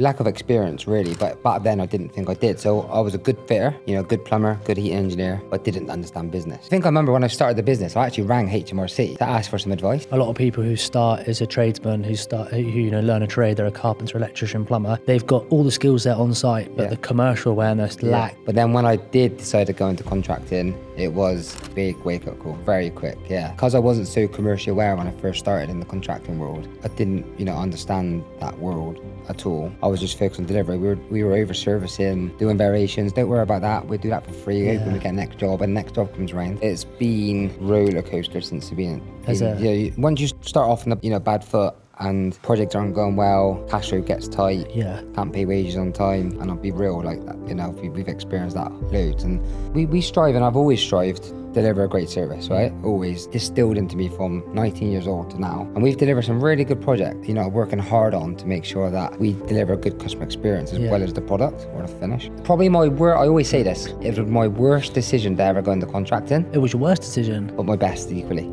lack of experience really, but back then I didn't think I did. So I was a good fitter, good plumber, good heat engineer, but didn't understand business. I think I remember when I started the business, I actually rang HMRC to ask for some advice. A lot of people who start as a tradesman, who learn a trade, they're a carpenter, electrician, plumber, they've got all the skills there on site, but the commercial awareness lack. But then when I did decide to go into contracting, it was a big wake-up call, very quick, Because I wasn't so commercially aware when I first started in the contracting world. I didn't, understand that world at all. I was just focused on delivery. We were over-servicing, doing variations. Don't worry about that. We'll do that for free when we get next job, and next job comes around. It's been roller coaster since the beginning. Once you start off on a bad foot, and projects aren't going well, cash flow gets tight, can't pay wages on time, and I'll be real, like that, we've experienced that loads, and we strive, and I've always strived to deliver a great service, right? Always distilled into me from 19 years old to now, and we've delivered some really good projects, working hard on to make sure that we deliver a good customer experience as well as the product or the finish. Probably I always say this, it was my worst decision to ever go into contracting. It was your worst decision? But my best equally.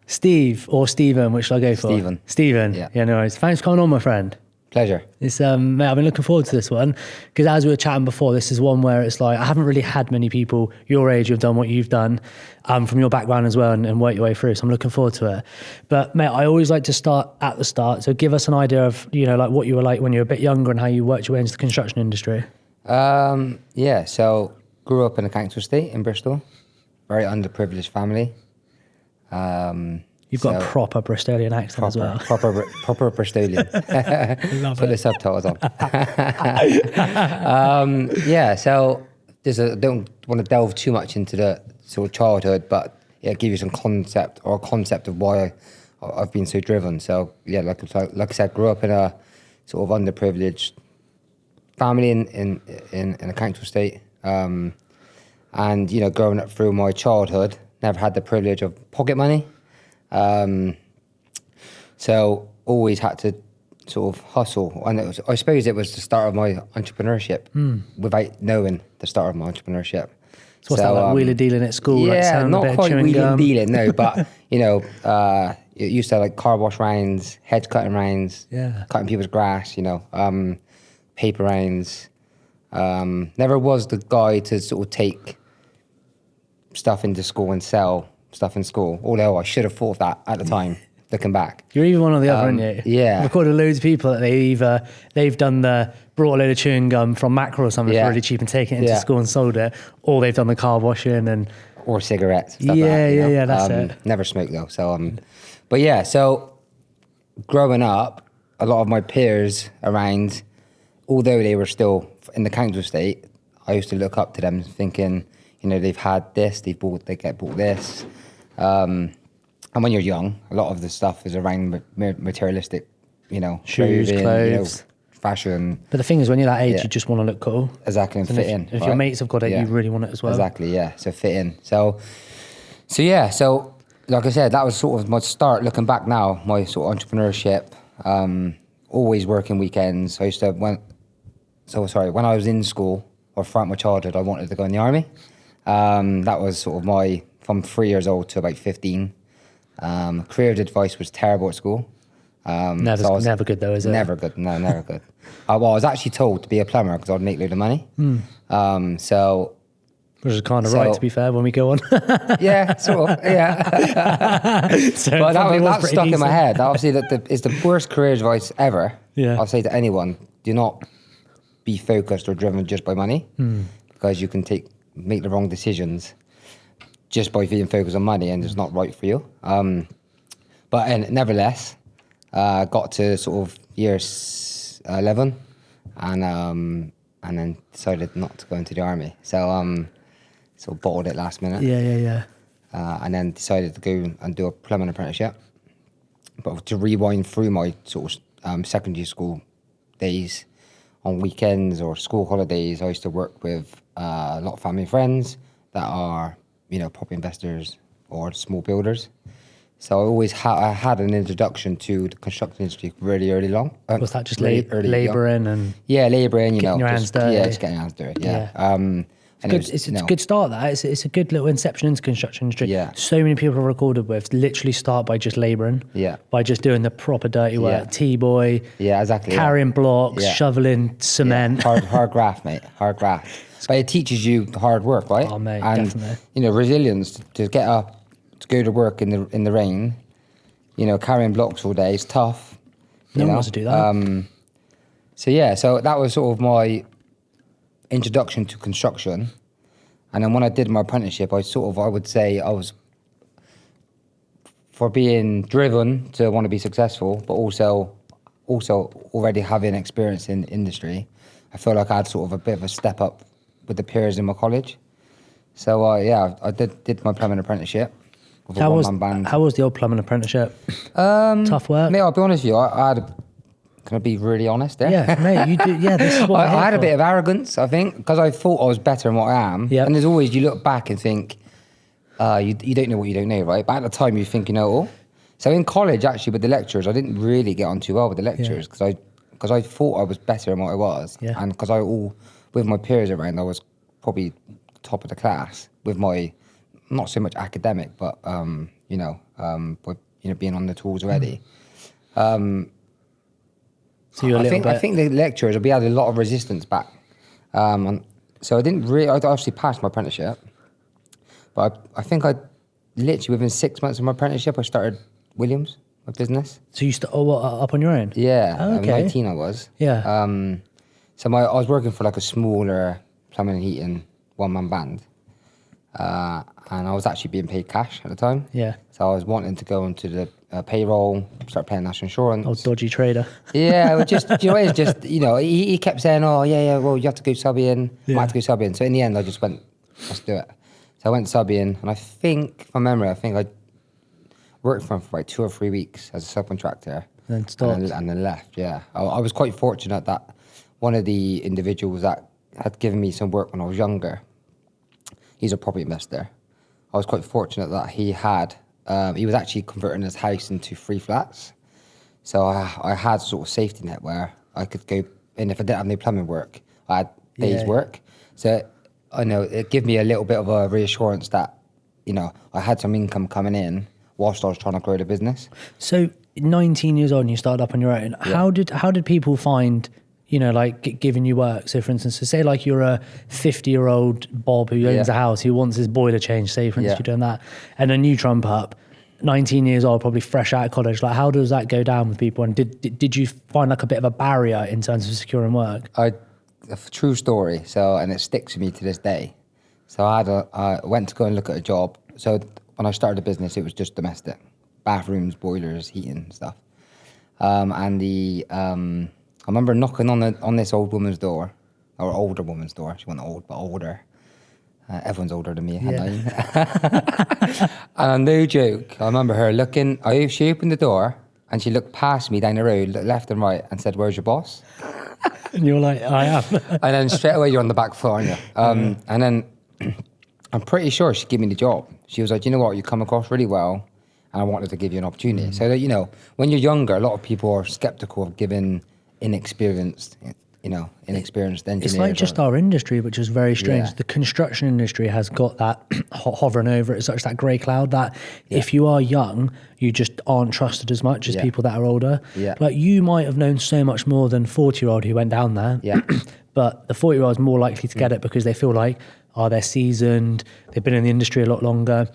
Steve or Stephen, which shall I go for? Stephen. Yeah, no worries. Thanks for coming on, my friend. Pleasure. It's mate, I've been looking forward to this one because as we were chatting before, this is one where it's like I haven't really had many people your age who've done what you've done, from your background as well, and work your way through. So I'm looking forward to it. But mate, I always like to start at the start. So give us an idea of like what you were like when you were a bit younger and how you worked your way into the construction industry. So grew up in a council estate in Bristol, very underprivileged family. You've got a proper Bristolian accent as well. Proper Bristolian. Put the subtitles on. So I don't want to delve too much into the sort of childhood, but give you some concept of why I've been so driven. So like I said, grew up in a sort of underprivileged family in a council estate, and growing up through my childhood, never had the privilege of pocket money. So always had to sort of hustle. And I suppose it was the start of my entrepreneurship without knowing the start of my entrepreneurship. So what's that, like wheeler dealing at school? Yeah, like not quite wheeling dealing, no, but, it used to like car wash rounds, hedge cutting rounds, cutting people's grass, paper rounds. Never was the guy to sort of take stuff into school and sell stuff in school, although I should have thought of that at the time, looking back. You're either one or the other, aren't you? Yeah. I've recorded loads of people that they've brought a load of chewing gum from Macro or something for really cheap and taken it into school and sold it, or they've done the car washing or cigarettes. Stuff that's it. Never smoked though. So so growing up, a lot of my peers around, although they were still in the council estate, I used to look up to them thinking, they've had this, they get bought this. And when you're young, a lot of the stuff is around materialistic, shoes, clothes, fashion. But the thing is, when you're that age, you just want to look cool. Exactly, and fit in. If your mates have got it, you really want it as well. Exactly, yeah. So fit in. So like I said, that was sort of my start. Looking back now, my sort of entrepreneurship. Always working weekends. I used to when I was in school or throughout my childhood, I wanted to go in the army. That was sort of from 3 years old to about 15. Career advice was terrible at school. Never good though, is it? Never good, no, never good. I was actually told to be a plumber because I'd make a load of money. Which is kind of right, to be fair, when we go on. Yeah, sort of, yeah. But that stuck in my head. Obviously, that is the worst career advice ever. Yeah. I'll say to anyone, do not be focused or driven just by money, because you can make the wrong decisions just by being focused on money, and it's not right for you. But nevertheless, got to sort of year 11, and then decided not to go into the army. So sort of bottled it last minute. Yeah. And then decided to go and do a plumbing apprenticeship. But to rewind through my sort of secondary school days, on weekends or school holidays, I used to work with a lot of family and friends that are, property investors or small builders. So I always had an introduction to the construction industry really early on. Was that just labouring and... Yeah, labouring, getting your hands dirty. Yeah, just getting your hands dirty, yeah. And it's a good start. It's a good little inception into construction industry. Yeah. So many people I've recorded with literally start by just labouring. Yeah. By just doing the proper dirty work. Yeah. T-boy. Yeah, exactly. Carrying blocks, shoveling cement. Yeah. Hard graft, mate. Hard graft. But it teaches you hard work, right? Oh, mate, and, definitely. You know, resilience to get up, to go to work in the rain. You know, carrying blocks all day is tough. No one wants to do that. So that was sort of my introduction to construction. And then when I did my apprenticeship, I would say I was, for being driven to want to be successful, but also already having experience in industry, I felt like I had sort of a bit of a step up with the peers in my college. So I did my plumbing apprenticeship with a one-man band. How was the old plumbing apprenticeship? Tough work? Mate, I'll be honest with you, can I be really honest there? Yeah, mate, you do. Yeah, this is what I had a bit of arrogance, I think, because I thought I was better than what I am. Yep. And there's always, you look back and think, you don't know what you don't know, right? But at the time, you think you know it all. So in college, actually, with the lecturers, I didn't really get on too well with the lecturers because I thought I was better than what I was. Yeah. And because with my peers around, I was probably top of the class with my, not so much academic, but, being on the tools already. So you're I think the lecturers, we had a lot of resistance back. So I obviously passed my apprenticeship, but I think I literally within 6 months of my apprenticeship, I started Williams, my business. So you up on your own? Yeah, Oh, okay. 19 I was. Yeah. So I was working for like a smaller plumbing and heating one-man band. And I was actually being paid cash at the time. Yeah. So I was wanting to go into the payroll, start paying national insurance. Oh, dodgy trader. Yeah, it was just, it's just, he kept saying, oh, yeah, well, you have to go sub-in. Yeah. I had to go sub-in. So in the end, I just went, let's do it. So I went sub-in, and I think, from memory, I worked for him for like 2 or 3 weeks as a subcontractor. Then stopped. And then left, yeah. I was quite fortunate that one of the individuals that had given me some work when I was younger, he's a property investor. I was quite fortunate that he was actually converting his house into 3 flats. So I had sort of safety net where I could go, and if I didn't have any plumbing work, I had days work. So I know it gave me a little bit of a reassurance that, I had some income coming in whilst I was trying to grow the business. So 19 years old and you started up on your own. Yeah. How did people find, giving you work? So for instance, say like you're a 50-year-old Bob who owns a house, who wants his boiler changed, say for instance you're doing that, and then you trump up, 19 years old, probably fresh out of college. Like, how does that go down with people? And did you find like a bit of a barrier in terms of securing work? A true story. So, and it sticks with me to this day. So I went to go and look at a job. So when I started the business, it was just domestic, bathrooms, boilers, heating, stuff. I remember knocking on this old woman's door, or older woman's door. She wasn't old, but older. Everyone's older than me. And no joke, I remember her looking. She opened the door and she looked past me down the road, looked left and right, and said, "Where's your boss?" And you're like, I am. And then straight away you're on the back foot, aren't you? And then I'm pretty sure she gave me the job. She was like, "You know what? You come across really well, and I wanted to give you an opportunity." So that, when you're younger, a lot of people are skeptical of giving inexperienced engineers. It's like just our industry, which is very strange. Yeah. The construction industry has got that hovering over it, such that grey cloud that if you are young, you just aren't trusted as much as people that are older. Yeah. Like you might have known so much more than 40-year-old who went down there. Yeah. But the 40-year-old is more likely to get it because they feel like, they're seasoned, they've been in the industry a lot longer.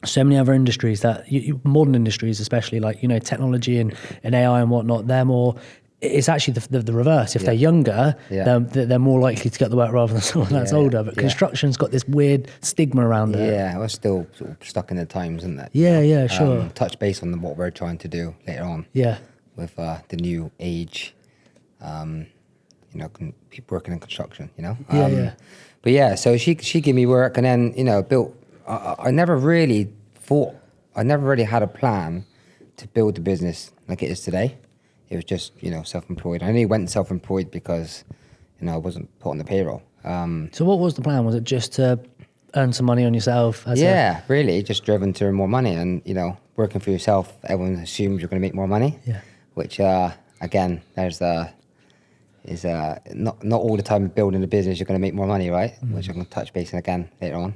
So many other industries that, modern industries especially, like, technology and AI and whatnot, they're more... It's actually the reverse. If they're younger, they're more likely to get the work rather than someone that's older. But construction's got this weird stigma around it. Yeah, we're still sort of stuck in the times, isn't it? Yeah, sure. Touch base on what we're trying to do later on. Yeah. With the new age, people working in construction, But yeah, so she gave me work, and then, built... I never really had a plan to build the business like it is today. It was just, self-employed. I only went self-employed because, I wasn't put on the payroll. So what was the plan? Was it just to earn some money on yourself? Really, just driven to earn more money. And, working for yourself, everyone assumes you're going to make more money. Yeah. Which, again, there's not all the time building a business you're going to make more money, right? Which I'm going to touch base on again later on.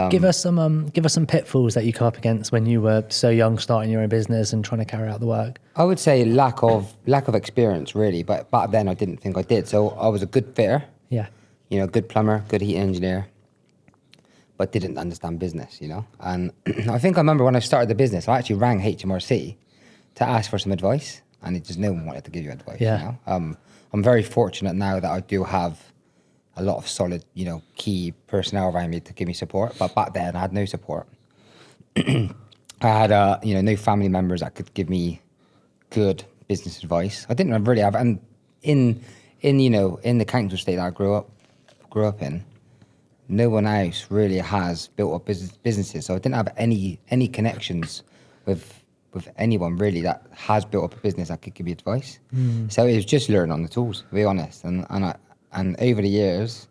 Give us some pitfalls that you come up against when you were so young, starting your own business and trying to carry out the work. I would say lack of experience, really. But back then, I didn't think I did. So I was a good fitter. Yeah. Good plumber, good heat engineer, but didn't understand business. And I think I remember when I started the business, I actually rang HMRC to ask for some advice, and no one wanted to give you advice. Yeah. I'm very fortunate now that I do have a lot of solid, key personnel around me to give me support. But back then, I had no support. I had, no family members that could give me good business advice. I didn't really have, and in the council estate that I grew up in, no one else really has built up businesses. So I didn't have any connections with anyone really that has built up a business that could give me advice. So it was just learning on the tools, to be honest. And over the years,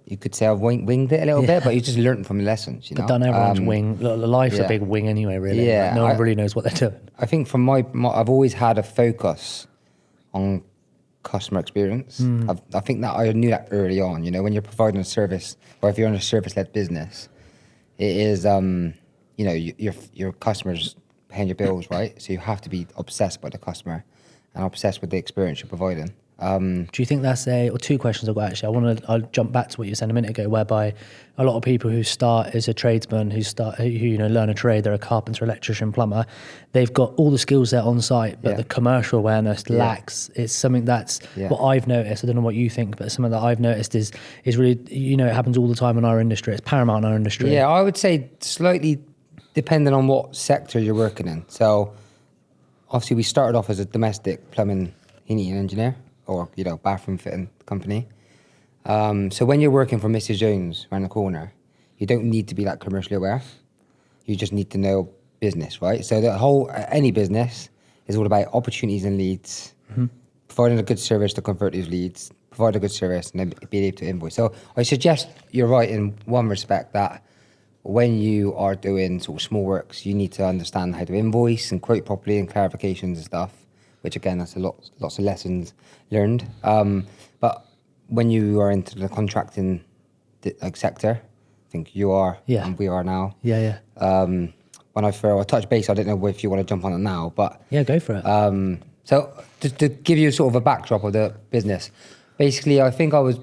you could say I've winged it a little bit, but you just learned from the lessons, But done everyone's wing. Life's a big wing anyway, really. Yeah, No one really knows what they're doing. I think from I've always had a focus on customer experience. I think that I knew that early on. When you're providing a service, or if you're in a service-led business, it is, your customers paying your bills, right? So you have to be obsessed by the customer and obsessed with the experience you're providing. Do you think that's or two questions I've got actually. I'll jump back to what you said a minute ago, whereby a lot of people who start as a tradesman, who learn a trade, they're a carpenter, electrician, plumber, they've got all the skills there on site, but the commercial awareness lacks. It's something that's what I've noticed. I don't know what you think, but something that I've noticed is really, it happens all the time in our industry. It's paramount in our industry. Yeah, I would say slightly depending on what sector you're working in. So obviously we started off as a domestic plumbing, heating engineer, or bathroom fitting company. So when you're working for Mrs. Jones around the corner, you don't need to be that commercially aware. You just need to know business, right? So the whole any business is all about opportunities and leads, providing a good service to convert these leads, provide a good service, and then be able to invoice. So I suggest you're right in one respect that when you are doing sort of small works, you need to understand how to invoice and quote properly and clarifications and stuff. Which again, that's lots of lessons learned. But when you are into the contracting sector, I think you are, and we are now. Yeah. When I touch base, I don't know if you want to jump on it now, but yeah, go for it. So to give you sort of a backdrop of the business, basically, I think I was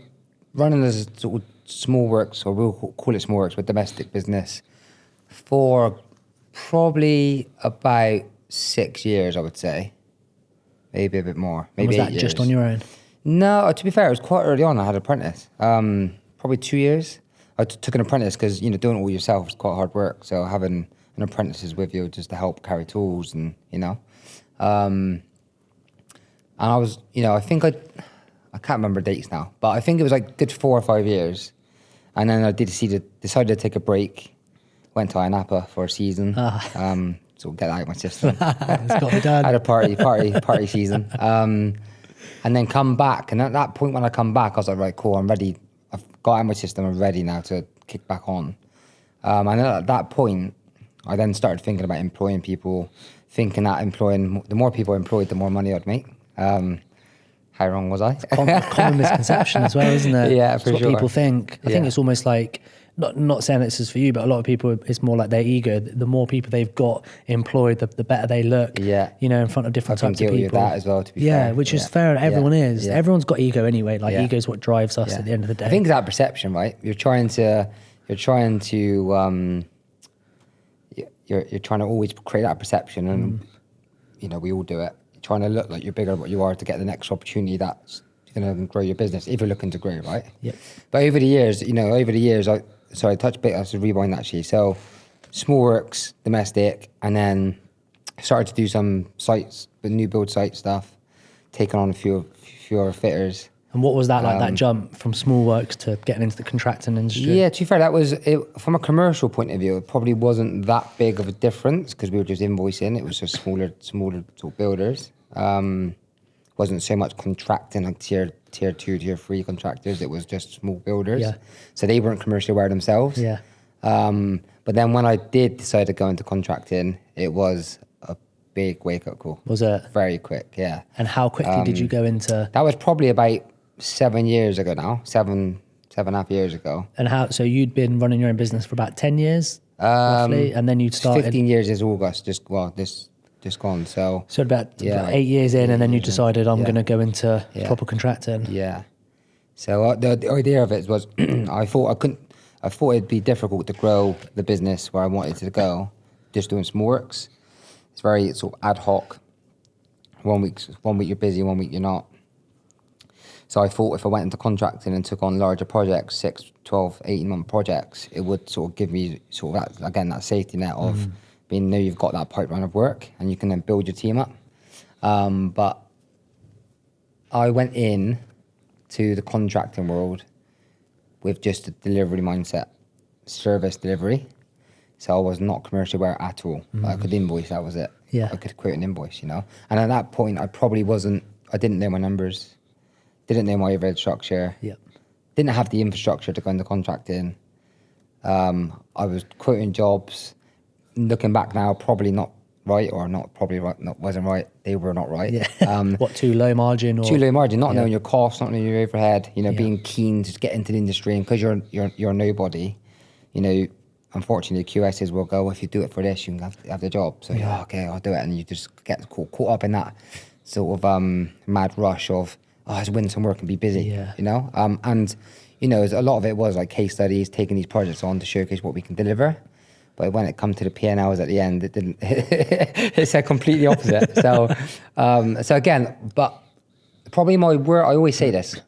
running as sort of small works, or we'll call it small works, but domestic business for probably about 6 years, I would say. Maybe a bit more. Maybe was 8 that years. just on your own? No, to be fair, it was quite early on. I had an apprentice. Probably 2 years. I took an apprentice because doing it all yourself is quite hard work. So having an apprentice is with you just to help carry tools and and I was I think I can't remember dates now, but I think it was like good 4 or 5 years, and then I decided to take a break. Went to Napa for a season. So get that out of my system. It's got to be done. Had a party season. And then come back. And at that point when I come back, I was like, right, cool, I'm ready. I've got out of my system. I'm ready now to kick back on. And then at that point, I then started thinking about employing people, thinking that the more people I employed, the more money I'd make. How wrong was I? Common misconception as well, isn't it? Yeah, it's for what sure. people think. I think it's almost like, not saying this is for you, but a lot of people, it's more like their ego. The more people they've got employed, the better they look. Yeah. In front of different types of people. Of that as well, to be fair. Yeah, which is fair. Everyone is. Yeah. Everyone's got ego anyway. Ego is what drives us at the end of the day. I think it's that perception, right? You're trying to always create that perception, and we all do it. You're trying to look like you're bigger than what you are to get the next opportunity that's going to grow your business if you're looking to grow, right? Yep. But over the years, I touched bit. I have to rewind actually. So, small works, domestic, and then started to do some sites, the new build site stuff, taking on a few other fitters. And what was that like? That jump from small works to getting into the contracting industry? Yeah, to be fair, that was from a commercial point of view. It probably wasn't that big of a difference because we were just invoicing. It was just smaller sort of builders. Wasn't so much contracting like tier 2, tier 3 contractors. It was just small builders. Yeah. So they weren't commercially aware themselves. Yeah. But then when I did decide to go into contracting, it was a big wake-up call. Was it? Very quick, yeah. And how quickly did you go into... That was probably about 7 years ago now, seven and a half years ago. And how... So you'd been running your own business for about 10 years, roughly, and then you'd started... 15 years is August, just gone, so... So about 8 years in, and then you decided, I'm yeah. going to go into proper contracting. Yeah. So the idea of it was, I thought it'd be difficult to grow the business where I wanted to go, just doing some works. It's very sort of ad hoc. 1 week you're busy, 1 week you're not. So I thought if I went into contracting and took on larger projects, 6, 12, 18-month projects, it would sort of give me sort of that safety net of being, you've got that pipeline of work and you can then build your team up. But I went in to the contracting world with just a delivery mindset, service delivery. So I was not commercially aware at all. I could invoice, that was it. Yeah. I could quote an invoice, And at that point, I didn't know my numbers, didn't know my overhead structure, didn't have the infrastructure to go into contracting. I was quoting jobs. Looking back now, probably not right, or not probably right, wasn't right. They were not right. Yeah. What, too low margin? Or? Too low margin, not knowing your costs, not knowing your overhead, being keen to get into the industry, and because you're nobody, unfortunately, QSs will go, if you do it for this, you can have the job. So, okay, I'll do it. And you just get caught up in that sort of mad rush of, let's win some work and be busy, And, a lot of it was like case studies, taking these projects on to showcase what we can deliver. But when it comes to the P&Ls at the end, it didn't. It said completely opposite. So again, but probably I always say this,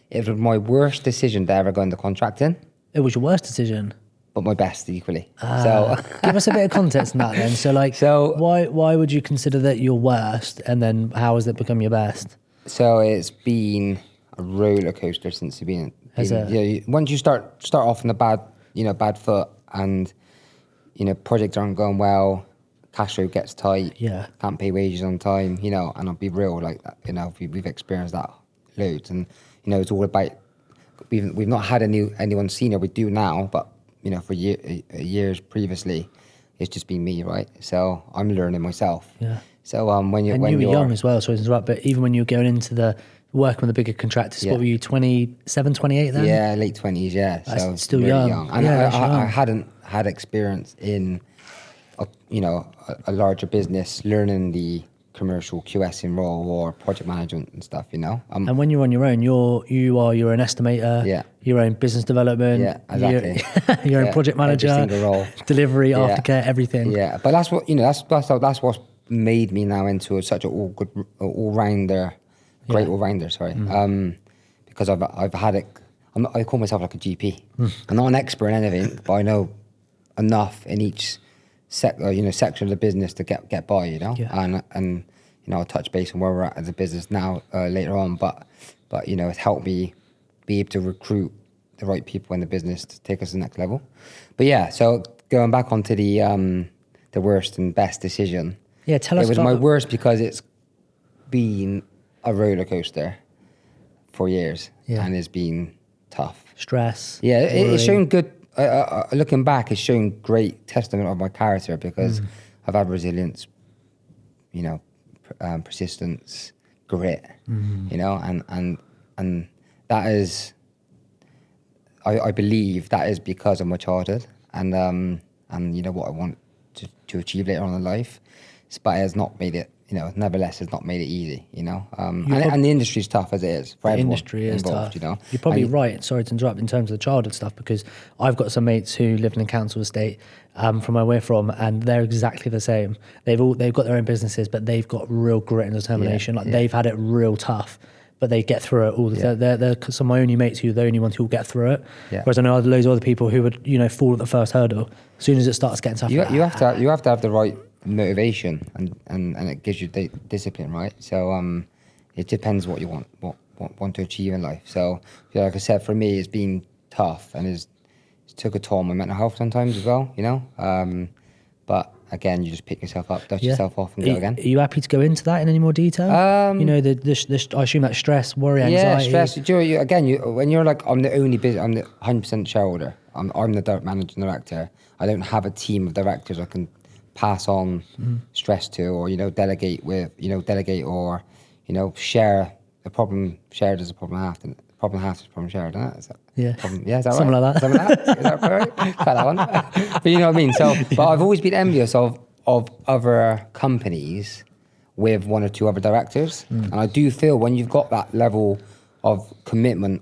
it was my worst decision to ever go into contracting. It was your worst decision? But my best equally. So give us a bit of context on that then. So why would you consider that your worst, and then how has it become your best? So it's been a roller coaster since you've been. Once you start off on a bad foot, and projects aren't going well, cash flow gets tight. Yeah. Can't pay wages on time. And I'll be real, like that. We've experienced that loads, and it's all about. We've not had anyone senior. We do now, but. For years previously, it's just been me, right? So I'm learning myself. Yeah. So when you were young as well, sorry to interrupt, but even when you were going into the working with the bigger contractors, what were you, 27, 28 then? Yeah, late 20s, yeah. So still really young. And yeah, I hadn't had experience in, a larger business, learning the commercial QSing role or project management and stuff, And when you're on your own, you're an estimator, your own business development, exactly. your own project manager, every single role. Delivery, aftercare, everything. Yeah, but that's what that's what's made me now into such an all-rounder, great all-rounder. Sorry, because I've had it. I call myself like a GP. I'm not an expert in anything, but I know enough in each section of the business to get by, and I'll touch base on where we're at as a business now later on, but it's helped me be able to recruit the right people in the business to take us to the next level. But yeah, so going back onto the worst and best decision. Yeah, tell us. It was my worst because it's been a roller coaster for years, and it's been tough. Stress. Yeah, it's shown good. Looking back, it's shown great testament of my character because I've had resilience, persistence, grit, and that is, I believe that is because of my childhood and what I want to achieve later on in life, but it has not made it. Nevertheless, has not made it easy, and the industry's tough as it is for everyone industry is involved, tough. You're probably right, sorry to interrupt, in terms of the childhood stuff, because I've got some mates who live in a council estate from where we're from, and they're exactly the same. They've got their own businesses, but they've got real grit and determination. They've had it real tough, but they get through it all. They're some of my only mates who are the only ones who will get through it. Yeah. Whereas I know loads of other people who would fall at the first hurdle. As soon as it starts getting tough, you have to have the right motivation and it gives you discipline, right? So it depends what you want to achieve in life. So like I said, for me, it's been tough and it's took a toll on my mental health sometimes as well, but again, you just pick yourself up, dust yourself off and go again. Are you happy to go into that in any more detail? I assume that stress, worry, anxiety. Yeah, stress. When you're like, I'm the 100% shareholder. I'm the managing director. I don't have a team of directors I can pass on stress to, or, delegate or, share a problem shared is a problem halved, and problem halved is a problem shared, isn't it? Is that is that Something right? like that. Something like that? Is that correct? Cut that one. But you know what I mean? So, but I've always been envious of other companies with one or two other directors. And I do feel when you've got that level of commitment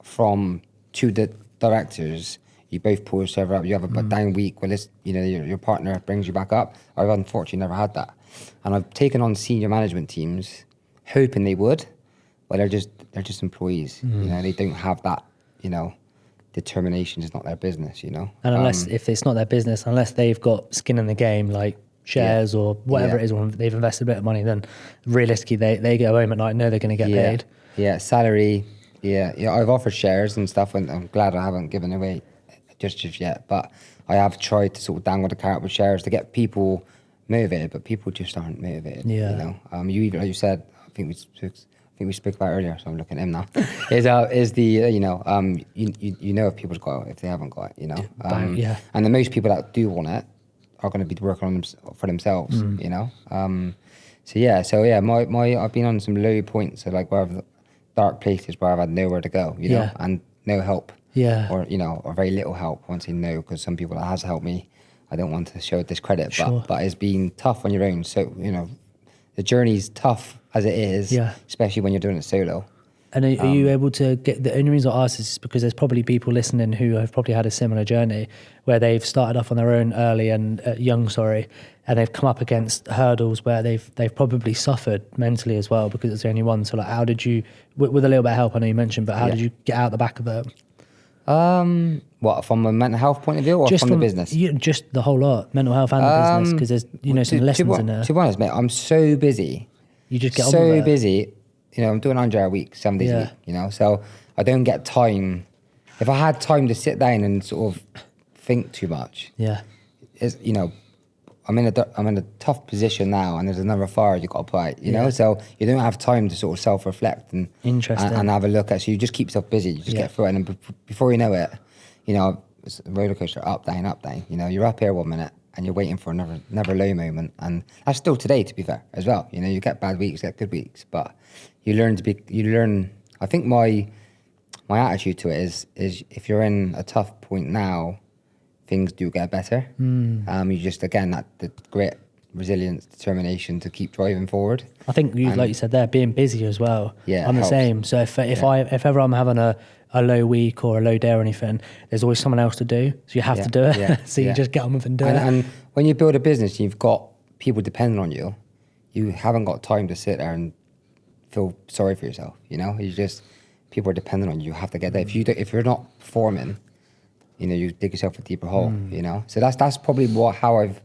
from two directors, you both pull each other up. You have a down week where your partner brings you back up. I've unfortunately never had that. And I've taken on senior management teams hoping they would, but they're just employees. They don't have that, determination. It's not their business, And unless, if it's not their business, unless they've got skin in the game, like shares or whatever it is, or they've invested a bit of money, then realistically they go home at night and know they're going to get paid. Yeah, salary. Yeah. I've offered shares and stuff, and I'm glad I haven't given away just yet. But I have tried to sort of dangle the carrot with shares to get people motivated, but people just aren't motivated. Yeah. You even, like you said, I think we spoke about it earlier, so I'm looking at him now. is the if people's got it, if they haven't got it, And the most people that do want it are going to be working on them for themselves, my I've been on some low points, so like where I've dark places where I've had nowhere to go, and no help, or very little help. I won't say no, because some people that has helped me, I don't want to show discredit, but it's been tough on your own. So the journey's tough as it is, especially when you're doing it solo. And are you able to get, the only reason I ask is because there's probably people listening who have probably had a similar journey where they've started off on their own early and young, and they've come up against hurdles where they've probably suffered mentally as well, because it's the only one. So like, how did you, with a little bit of help, I know you mentioned, but how did you get out the back of it? What, from a mental health point of view, or just from the business? Just the whole lot, mental health and the business, because there's some lessons in there. To be honest, mate, I'm so busy. You just get on with it. So busy. I'm doing 100 hour a week, 7 days a week, so I don't get time. If I had time to sit down and sort of think too much, I'm in a tough position now, and there's another fire you've got to fight, so you don't have time to sort of self-reflect and have a look at, so you just keep yourself busy, you just get through it, and before you know it, it's a roller coaster, up, down, you're up here 1 minute, and you're waiting for another low moment, and that's still today, to be fair, as well. You get bad weeks, get good weeks, but you learn. I think my attitude to it is if you're in a tough point now, things do get better. You just, again, that the grit, resilience, determination to keep driving forward. I think like you said there, being busy as well. Yeah, I'm the same. So if ever I'm having a low week or a low day or anything, there's always someone else to do. So you have to do it. So you just get on with and do it. And when you build a business, you've got people depending on you. You haven't got time to sit there and feel sorry for yourself. You just, people are dependent on you. You have to get there. If you're not performing, you dig yourself a deeper hole. So that's probably how I've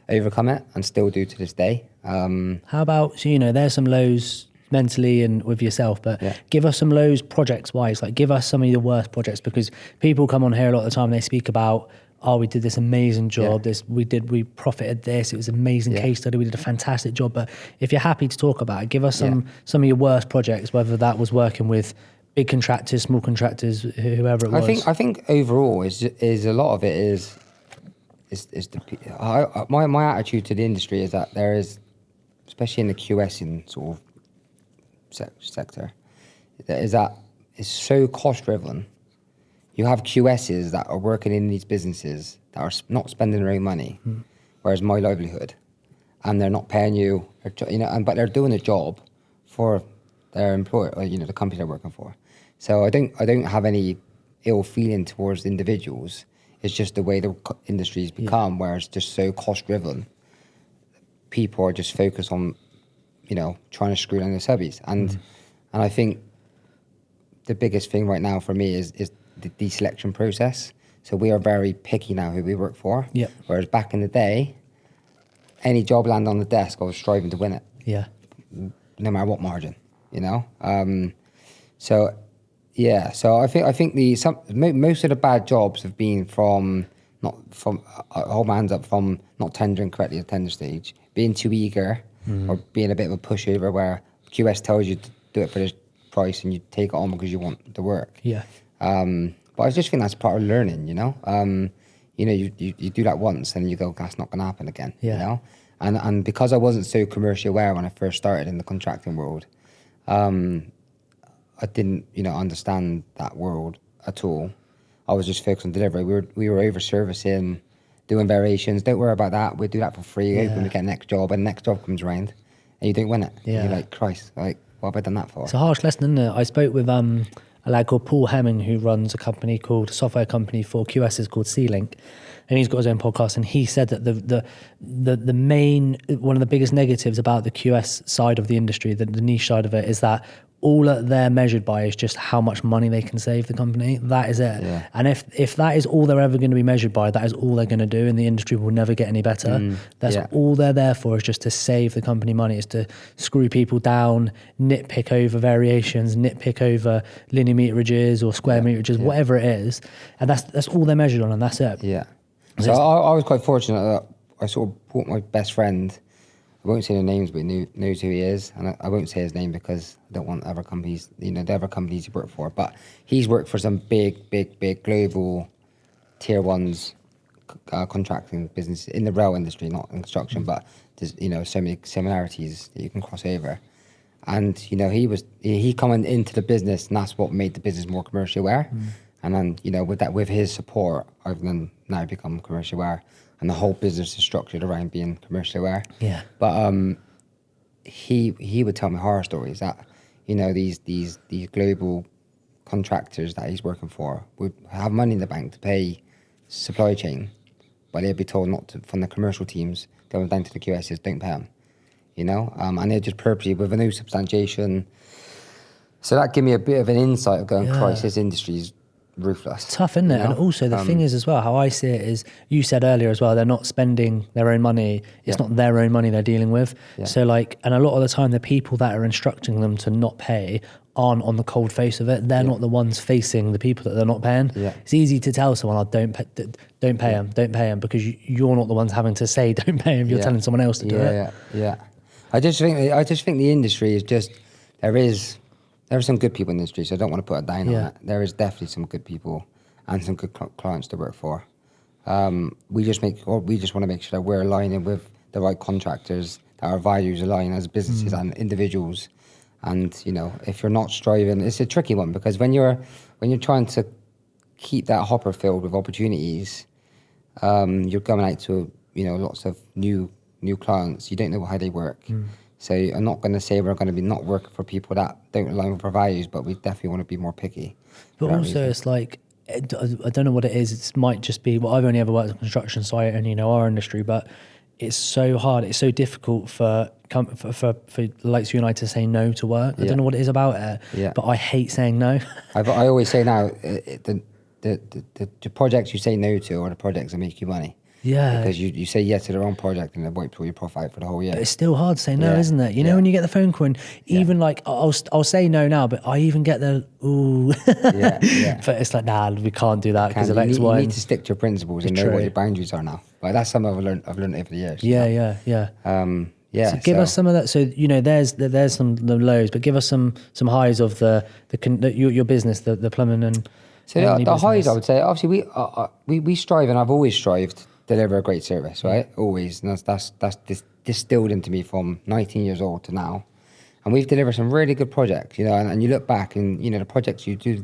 overcome it and still do to this day. How about, there's some lows mentally and with yourself, but give us some lows projects wise, like give us some of your worst projects, because people come on here a lot of the time and they speak about, we did this amazing job, we profited this, it was an amazing case study, we did a fantastic job. But if you're happy to talk about it, give us some of your worst projects, whether that was working with big contractors, small contractors, whoever it was. I think overall is a lot of it is my attitude to the industry is that there is, especially in the QSing sort of sector, that it's so cost driven. You have QSs that are working in these businesses that are not spending their own money, whereas my livelihood, and they're not paying you, but they're doing a job for their employer, or, the company they're working for. So I don't have any ill feeling towards individuals. It's just the way the industry's become, where it's just so cost driven. People are just focused on, trying to screw down their subbies, and I think the biggest thing right now for me is the deselection process. So we are very picky now who we work for. Yeah. Whereas back in the day, any job landed on the desk, I was striving to win it. Yeah. No matter what margin, So I think most of the bad jobs have been from hold my hands up, from not tendering correctly at the tender stage, being too eager, or being a bit of a pushover where QS tells you to do it for this price and you take it on because you want the work. Yeah. But I just think that's part of learning, you do that once and you go, that's not going to happen again, Yeah. you know? And because I wasn't so commercially aware when I first started in the contracting world, I didn't, understand that world at all. I was just focused on delivery. We were over servicing, doing variations. Don't worry about that. We'll do that for free. Yeah. When we get next job, and the next job comes around, and you don't win it. Yeah. And you're like, Christ, like, what have I done that for? It's a harsh lesson, isn't it? I spoke with a lad called Paul Hemming, who runs a company called, a software company for QSs called C-Link. And he's got his own podcast, and he said that the main, one of the biggest negatives about the QS side of the industry, the niche side of it, is that all that they're measured by is just how much money they can save the company. That is it. Yeah. And if that is all they're ever going to be measured by, that is all they're going to do, and the industry will never get any better. That's all they're there for, is just to save the company money, is to screw people down, nitpick over variations, nitpick over linear meterages or square meterages, whatever it is. And that's all they're measured on, and that's it. Yeah. So I was quite fortunate that I sort of brought my best friend. I won't say the names, but he knows who he is, and I won't say his name because I don't want other companies, the other companies he worked for. But he's worked for some big global tier ones contracting businesses in the rail industry, not in construction. But there's so many similarities that you can cross over. And he coming into the business, and that's what made the business more commercially aware. And then with his support, I've then now become commercially aware. And the whole business is structured around being commercially aware. Yeah. But he would tell me horror stories that these global contractors that he's working for would have money in the bank to pay supply chain, but they'd be told not to, from the commercial teams going down to the QSs, don't pay them. And they're just purposely with no substantiation. So that gave me a bit of an insight of going, Christ, this industry's ruthless. Tough, isn't it? And also the thing is as well, how I see it is, you said earlier as well, they're not spending their own money. It's not their own money they're dealing with. Yeah. So and a lot of the time, the people that are instructing them to not pay aren't on the cold face of it. They're not the ones facing the people that they're not paying. Yeah. It's easy to tell someone, don't pay them, because you're not the ones having to say don't pay them. You're telling someone else to do it. Yeah. I just think the industry is just, there are some good people in the industry, so I don't want to put a down on it. There is definitely some good people and some good clients to work for. We just want to make sure that we're aligning with the right contractors, that our values align as businesses and individuals. And if you're not striving, it's a tricky one, because when you're trying to keep that hopper filled with opportunities, you're going out to lots of new clients. You don't know how they work. So I'm not going to say we're going to be not working for people that don't align with our values, but we definitely want to be more picky. But also it's like, I don't know what it is. It might just be, well, I've only ever worked on construction, so I only know our industry, but it's so hard. It's so difficult for the likes of you and I to say no to work. I don't know what it is about it, but I hate saying no. I always say now, the projects you say no to are the projects that make you money. Yeah. Because you say yes to the wrong project and it wipes all your profit out for the whole year. But it's still hard to say no, isn't it? You know, when you get the phone call, and even I'll say no now, but I even get the ooh. But it's like, nah, we can't do that because of X, Y. You need to stick to your principles and know what your boundaries are now. Like that's something I've learned over the years. So give us some of that. So there's some the lows, but give us some highs of your business, the plumbing and. So the highs, I would say, obviously we strive, and I've always strived to deliver a great service, right? Always, and that's distilled into me from 19 years old to now, and we've delivered some really good projects, and you look back and the projects you do.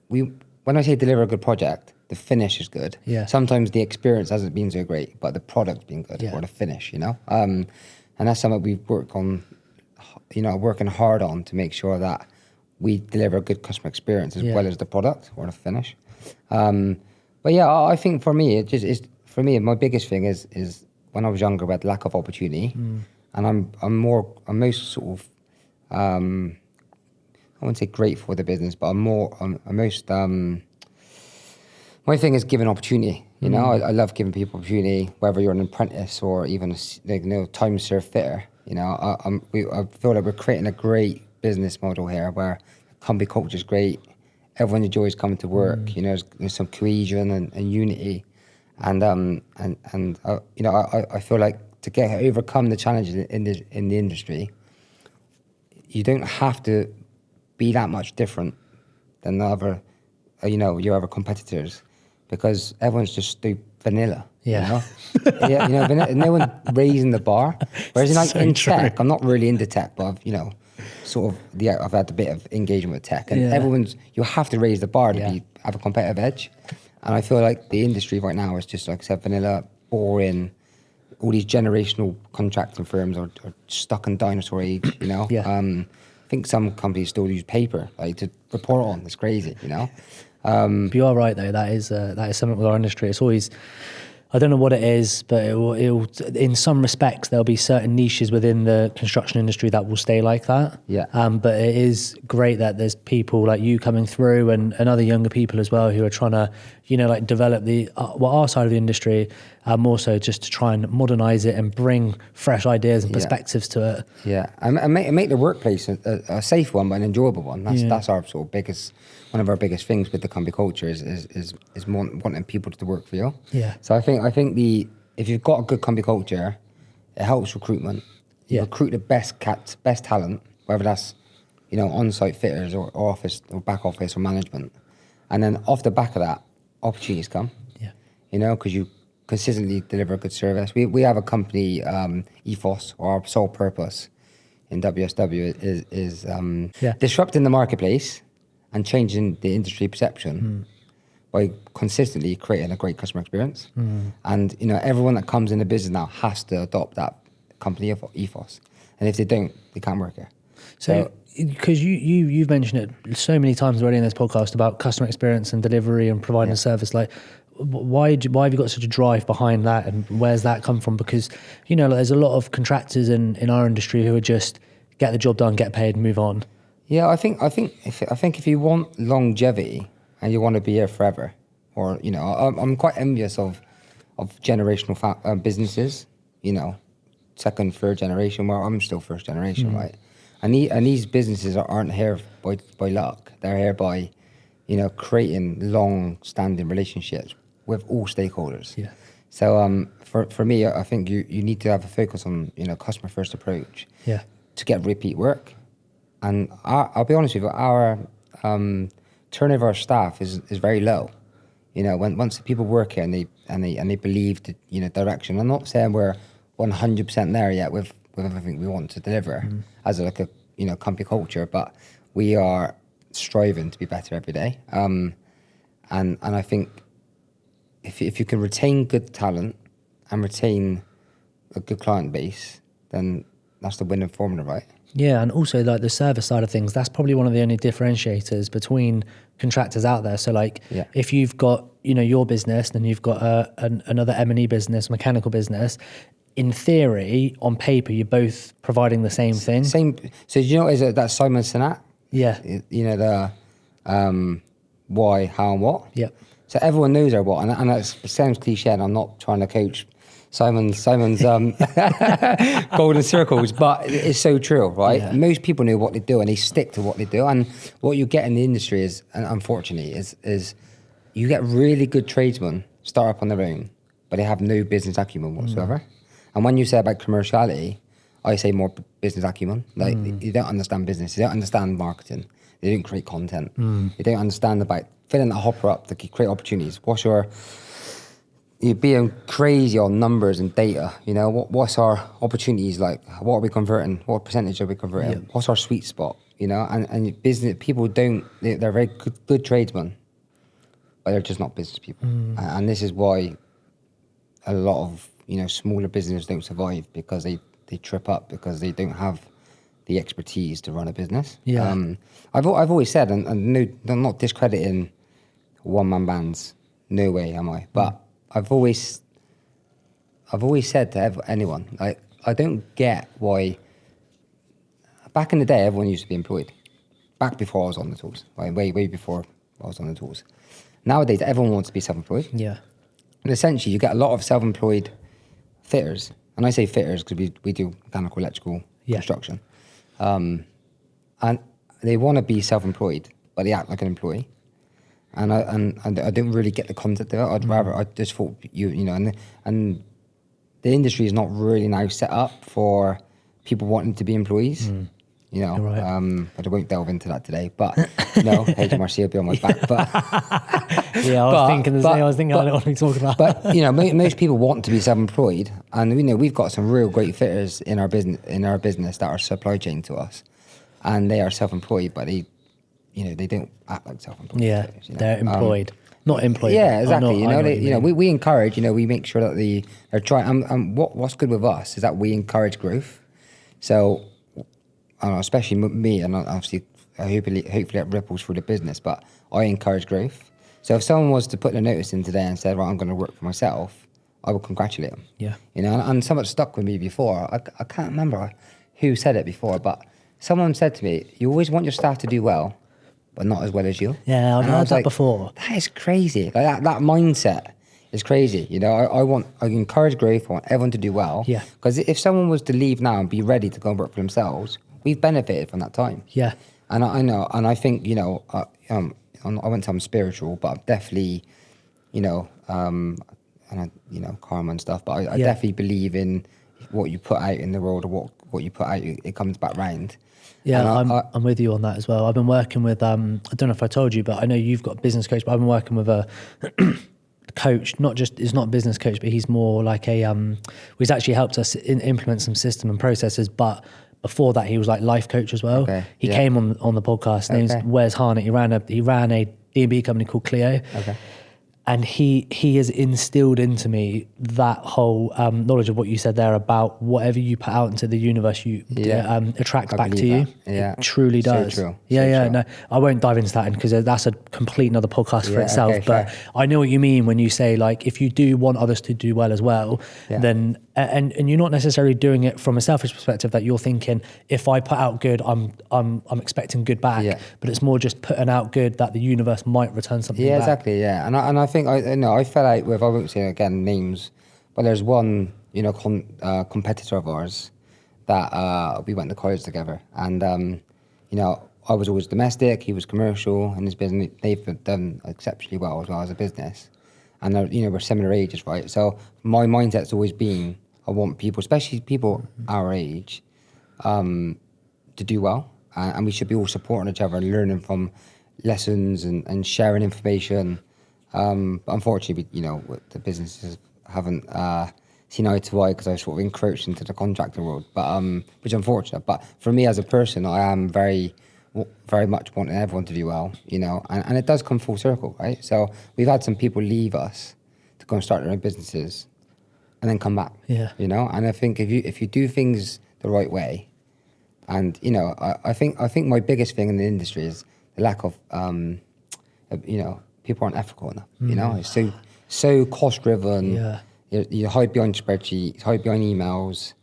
When I say deliver a good project, the finish is good. Yeah. Sometimes the experience hasn't been so great, but the product's been good, or the finish, and that's something we've worked on, working hard on to make sure that we deliver a good customer experience as well as the product or the finich. But yeah, I think for me, it just is. For me, my biggest thing is when I was younger, we had lack of opportunity, and I'm most sort of, I wouldn't say grateful for the business, but I'm most. My thing is giving opportunity. I love giving people opportunity, whether you're an apprentice or even time served fitter. I feel like we're creating a great business model here where company culture is great. Everyone enjoys coming to work. There's some cohesion and unity, and I feel like to overcome the challenges in the industry, you don't have to be that much different than your other competitors. because everyone's just vanilla. Yeah. Yeah, no one raising the bar. Whereas So in true. tech, I'm not really into tech, but I've, sort of, I've had a bit of engagement with tech, and you have to raise the bar to have a competitive edge. And I feel like the industry right now is just, like I said, vanilla, boring. All these generational contracting firms are stuck in dinosaur age, Yeah. I think some companies still use paper, like, to report on. It's crazy, But you are right though. That is something with our industry. It's always, I don't know what it is, but it'll in some respects there'll be certain niches within the construction industry that will stay like that. Yeah. But it is great that there's people like you coming through and other younger people as well who are trying to, like develop the our side of the industry, more so just to try and modernize it and bring fresh ideas and perspectives to it. Yeah, and make the workplace a safe one, but an enjoyable one. That's our sort of one of our biggest things with the company culture is wanting people to work for you. Yeah. So I think if you've got a good company culture, it helps recruitment. You recruit the best talent, whether that's on-site fitters or office or back office or management, and then off the back of that, opportunities come. Yeah. Because you consistently deliver a good service. We have a company ethos, or our sole purpose in WSW is disrupting the marketplace and changing the industry perception by consistently creating a great customer experience. And everyone that comes in the business now has to adopt that company ethos, and if they don't, they can't work here. So because you've mentioned it so many times already in this podcast about customer experience and delivery and providing a service, like why have you got such a drive behind that, and where's that come from? Because there's a lot of contractors in our industry who are just get the job done, get paid, and move on. Yeah, I think if you want longevity and you want to be here forever, or I'm quite envious of generational businesses, second, third generation. Well, I'm still first generation, right? And these businesses aren't here by luck. They're here by creating long-standing relationships with all stakeholders. Yeah. So for me, I think you need to have a focus on customer first approach. Yeah. To get repeat work. And I'll be honest with you, our turnover of staff is very low. Once the people work here and they believe the direction. I'm not saying we're 100% there yet with everything we want to deliver as a company culture, but we are striving to be better every day. And I think if you can retain good talent and retain a good client base, then that's the winning formula, right? Yeah, and also like the service side of things, that's probably one of the only differentiators between contractors out there. So if you've got your business, then you've got another M&E business, mechanical business. In theory, on paper, you're both providing the same thing. So is it that Simon Sinek? Yeah. The why, how, and what. Yep. So everyone knows their what, and it sounds cliche, and I'm not trying to coach Simon's golden circles, but it's so true, right? Yeah. Most people know what they do and they stick to what they do. And what you get in the industry is, and unfortunately, is you get really good tradesmen start up on their own, but they have no business acumen whatsoever. And when you say about commerciality, I say more business acumen. Like you don't understand business, you don't understand marketing, they don't create content, you don't understand about filling that hopper up to create opportunities. You're being crazy on numbers and data. What's our opportunities like? What are we converting? What percentage are we converting? Yep. What's our sweet spot? And business people they're very good tradesmen, but they're just not business people. And this is why a lot of smaller businesses don't survive, because they trip up because they don't have the expertise to run a business. Yeah. I've always said, and no, I'm not discrediting one-man bands. No way am I. But I've always said to anyone, like, I don't get why. Back in the day, everyone used to be employed. Back before I was on the tools, like way before I was on the tools. Nowadays, everyone wants to be self-employed. Yeah. And essentially, you get a lot of self-employed fitters, and I say fitters because we do mechanical, electrical construction, and they want to be self-employed, but they act like an employee. And I don't really get the concept of it. I just thought and the industry is not really now set up for people wanting to be employees. you know. Right. But I won't delve into that today. But no, HMRC will be on my back. But Yeah, I was thinking the same. I was thinking I don't want to talk about. But you know, most people want to be self-employed, and you know, we've got some real great fitters in our business that are supply chain to us, and they are self-employed, but they, you know, they don't act like self-employed. Yeah, fitters, you know? they're employed, not employed. Yeah, exactly. We encourage. You know, we make sure that they're trying. And what's good with us is that we encourage growth. So, I don't know, especially me, and obviously, hopefully it ripples through the business. But I encourage growth. So if someone was to put a notice in today and said, right, I'm going to work for myself, I would congratulate them. Yeah. You know, and someone stuck with me before. I can't remember who said it before, but someone said to me, you always want your staff to do well, but not as well as you. Yeah, I've heard that before. That is crazy. Like that mindset is crazy. You know, I encourage growth. I want everyone to do well. Yeah. Because if someone was to leave now and be ready to go and work for themselves, we've benefited from that time. Yeah. And I know, and I think, you know, I wouldn't say I'm spiritual, but I'm definitely, you know, karma and stuff. But I definitely believe in what you put out in the world, or what you put out, it comes back round. Yeah, I'm with you on that as well. I've been working with, I don't know if I told you, but I know you've got a business coach, but I've been working with a coach, he's not a business coach, but he's more like he's actually helped us implement some system and processes, but before that, he was like life coach as well. Okay, he came on the podcast. His name's Wes Harnett. He ran a D&B company called Clio. Okay. And he has instilled into me that whole knowledge of what you said there about whatever you put out into the universe, attracts back to you. Yeah, it truly does. So true. True. No, I won't dive into that because that's a complete another podcast for itself. Okay, but fair. I know what you mean when you say, like, if you do want others to do well as well, then and you're not necessarily doing it from a selfish perspective that you're thinking, if I put out good, I'm expecting good back. Yeah. But it's more just putting out good that the universe might return something back. Yeah, exactly. Yeah, and I think I fell out with, I won't say again names, but there's one, you know, competitor of ours that we went to college together, and you know, I was always domestic, he was commercial, and his business, they've done exceptionally well as a business, and you know, we're similar ages, right? So my mindset's always been, I want people, especially people our age, to do well, and we should be all supporting each other, learning from lessons and sharing information. But unfortunately, you know, the businesses haven't seen eye to eye because I've sort of encroached into the contractor world. But which is unfortunate. But for me as a person, I am very much wanting everyone to do well, you know, and it does come full circle, right? So we've had some people leave us to go and start their own businesses, and then come back. Yeah. You know, and I think if you do things the right way, and you know, I think my biggest thing in the industry is the lack of you know, people aren't ethical enough. You know, it's so cost driven. Yeah. You hide behind spreadsheets, hide behind emails,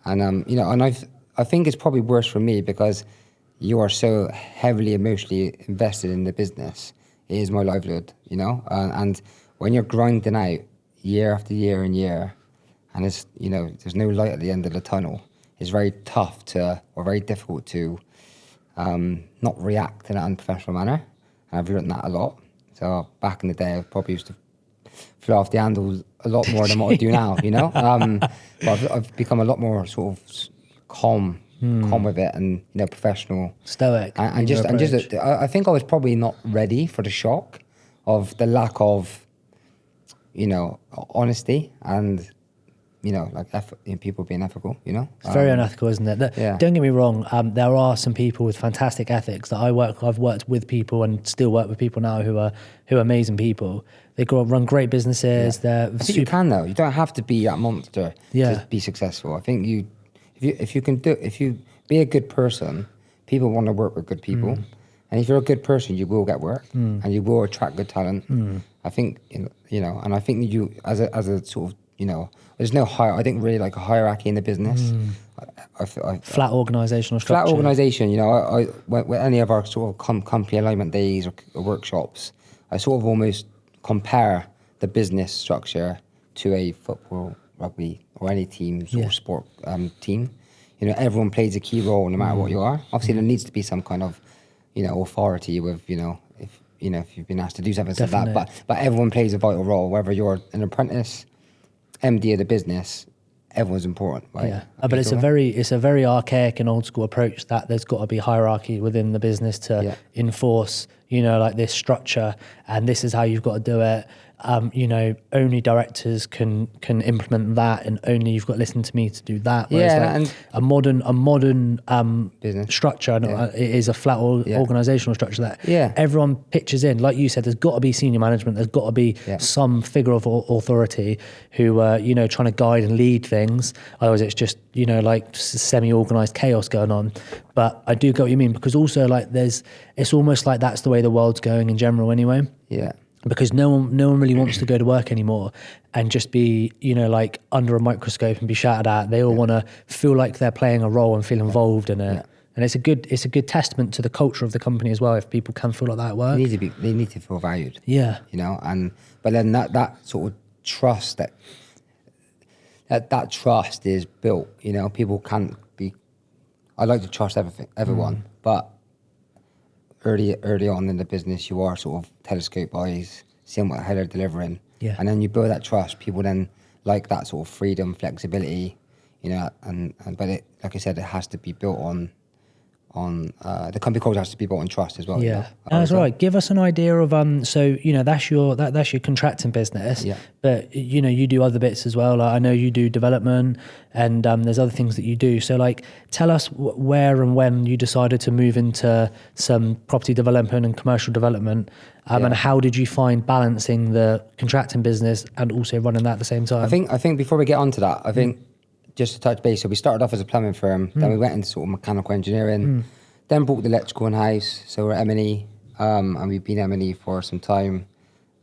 and you know, and I think it's probably worse for me because you are so heavily emotionally invested in the business. It is my livelihood, you know, and when you're grinding out year after year and year, and it's, you know, there's no light at the end of the tunnel, it's very tough or very difficult to not react in an unprofessional manner. And I've learned that a lot. So back in the day, I probably used to fly off the handles a lot more than what I do now, you know. But I've become a lot more sort of calm with it, and you know, professional, stoic, and I think I was probably not ready for the shock of the lack of, you know, honesty and, you know, like people being ethical, you know. It's very unethical, isn't it? Don't get me wrong. There are some people with fantastic ethics that I've worked with people and still work with people now who are amazing people. They run great businesses. I think you can though. You don't have to be that monster to be successful. I think if you be a good person, people want to work with good people. And if you're a good person, you will get work and you will attract good talent. I think, you know, and I think you as a sort of, you know, there's no I think really like a hierarchy in the business. Flat organisational structure. Flat organisation, you know, with any of our sort of company alignment days or workshops, I sort of almost compare the business structure to a football, rugby, or any team or sport team. You know, everyone plays a key role no matter what you are. Obviously, there needs to be some kind of, you know, authority with, you know, if you've been asked to do something like that. But everyone plays a vital role, whether you're an apprentice, MD of the business, everyone's important, right? Yeah, but it's a very archaic and old school approach that there's got to be hierarchy within the business to enforce, like this structure, and this is how you've got to do it. Only directors can implement that, and only you've got to listen to me to do that. Whereas and a modern business structure, and it is a flat organizational structure that everyone pitches in. Like you said, there's got to be senior management. There's got to be some figure of authority who trying to guide and lead things. Otherwise, it's just like semi-organized chaos going on. But I do get what you mean, because also like it's almost like that's the way the world's going in general anyway. Yeah. Because no one really wants to go to work anymore and just be, like under a microscope and be shouted at. They all want to feel like they're playing a role and feel involved in it. Yeah. And it's a good testament to the culture of the company as well, if people can feel like that at work. They need to feel valued. Yeah. But then that sort of trust that trust is built, people can't be, I like to trust everyone, but early on in the business, you are sort of telescope eyes, seeing how they're delivering. Yeah. And then you build that trust. People then like that sort of freedom, flexibility, but it, like I said, it has to be built on the company culture has to be built on trust as well. Yeah, that's right. Give us an idea of so that's your contracting business. Yeah. But you do other bits as well. Like I know you do development, and there's other things that you do. So like, tell us where and when you decided to move into some property development and commercial development, and how did you find balancing the contracting business and also running that at the same time? I think before we get onto that, I think. Just to touch base, so we started off as a plumbing firm, then we went into sort of mechanical engineering, then brought the electrical in-house, so we're M&E, and we've been M&E for some time,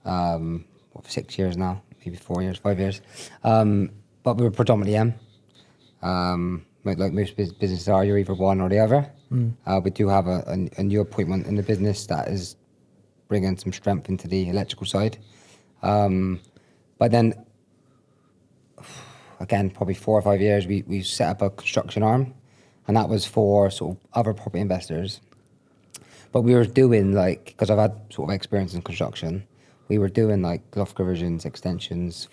for 6 years now, maybe 4 years, 5 years, but we were predominantly like most businesses are, you're either one or the other. We do have a new appointment in the business that is bringing some strength into the electrical side, but then again, probably 4 or 5 years, we set up a construction arm, and that was for sort of other property investors. But we were doing because I've had sort of experience in construction, we were doing like loft conversions, extensions,